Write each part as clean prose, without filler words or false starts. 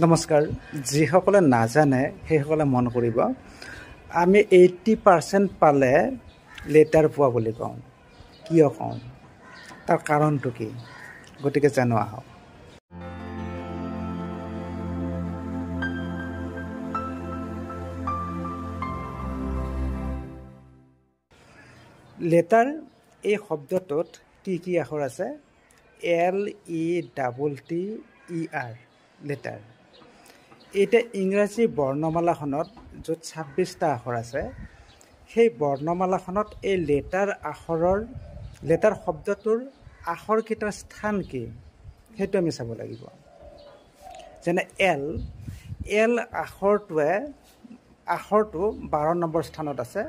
নমস্কাৰ। যিসকলে নাজানে সেইসকলে মন কৰিব, আমি 80% পালে লেটাৰ পোৱা বুলি কওঁ। কিয় কওঁ, তাৰ কাৰণটো কি, গতিকে জানো আহক। লেটাৰ এই শব্দটোত কি আখৰ আছে? LETTER letter. এতিয়া ইংৰাজী বৰ্ণমালাখনত য'ত 26টা আখৰ আছে, সেই বৰ্ণমালাখনত এই লেটাৰ শব্দটোৰ আখৰকেইটাৰ স্থান কি সেইটো আমি চাব লাগিব। যেনে এল আখৰটো 12 নম্বৰ স্থানত আছে।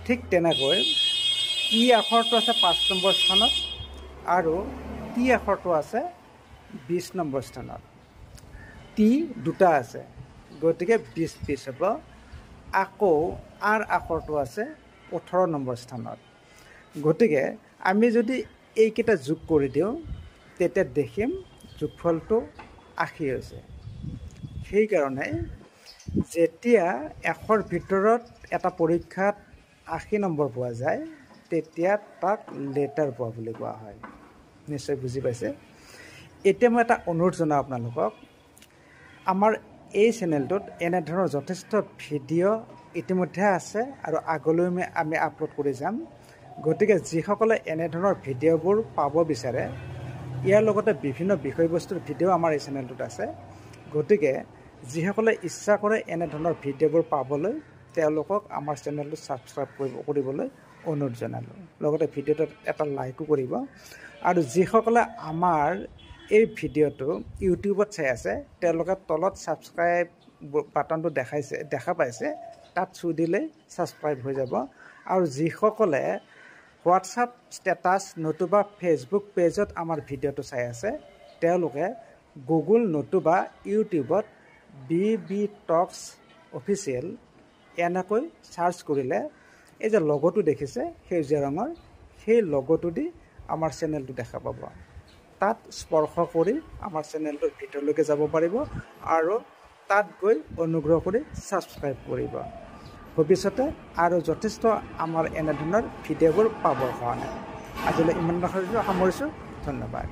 ঠিক তেনেকৈ ই আখৰটো আছে 5 নম্বৰ স্থানত আৰু টি আখৰটো আছে 20 নম্বৰ স্থানত। টি দুটা আছে, গতিকে 20 হ'ব। আকৌ আৰ আখৰটো আছে 18 নম্বৰ স্থানত। গতিকে আমি যদি এইকেইটা যোগ কৰি দিওঁ, তেতিয়া দেখিম যোগফলটো 80 হৈছে। সেইকাৰণে যেতিয়া 100ৰ ভিতৰত এটা পৰীক্ষাত 80 নম্বৰ পোৱা যায়, তেতিয়া তাক লেটাৰ পোৱা বুলি কোৱা হয়। নিশ্চয় বুজি পাইছে। এতিয়া মই এটা অনুৰোধ জনাওঁ আপোনালোকক, আমাৰ এই চেনেলটোত এনেধৰণৰ যথেষ্ট ভিডিঅ' ইতিমধ্যে আছে আৰু আগলৈ আমি আপলোড কৰি যাম। গতিকে যিসকলে এনেধৰণৰ ভিডিঅ'বোৰ পাব বিচাৰে, ইয়াৰ লগতে বিভিন্ন বিষয়বস্তুৰ ভিডিঅ' আমাৰ এই চেনেলটোত আছে। গতিকে যিসকলে ইচ্ছা কৰে এনেধৰণৰ ভিডিঅ'বোৰ পাবলৈ, তেওঁলোকক আমাৰ চেনেলটো ছাবস্ক্ৰাইব কৰিবলৈ অনুৰোধ জনালোঁ। লগতে ভিডিঅ'টোত এটা লাইকো কৰিব। আৰু যিসকলে আমাৰ এই ভিডিঅ'টো ইউটিউবত চাই আছে, তেওঁলোকে তলত ছাবস্ক্ৰাইব বাটনটো দেখা পাইছে, তাত চুই দিলেই ছাবস্ক্ৰাইব হৈ যাব। আৰু যিসকলে হোৱাটছআপ ষ্টেটাছ নতুবা ফেচবুক পেজত আমাৰ ভিডিঅ'টো চাই আছে, তেওঁলোকে গুগল নতুবা ইউটিউবত BB Talks অফিচিয়েল এনেকৈ চাৰ্চ কৰিলে এই যে লগ'টো দেখিছে সেউজীয়া ৰঙৰ, সেই লগ'টো দি আমাৰ চেনেলটো দেখা পাব। তাত স্পৰ্শ কৰি আমাৰ চেনেলটোৰ ভিতৰলৈকে যাব পাৰিব আৰু তাত গৈ অনুগ্ৰহ কৰি ছাবস্ক্ৰাইব কৰিব। ভৱিষ্যতে আৰু যথেষ্ট আমাৰ এনেধৰণৰ ভিডিঅ'বোৰ পাবৰ কাৰণে আজিলৈ ইমান সামৰিছোঁ। ধন্যবাদ।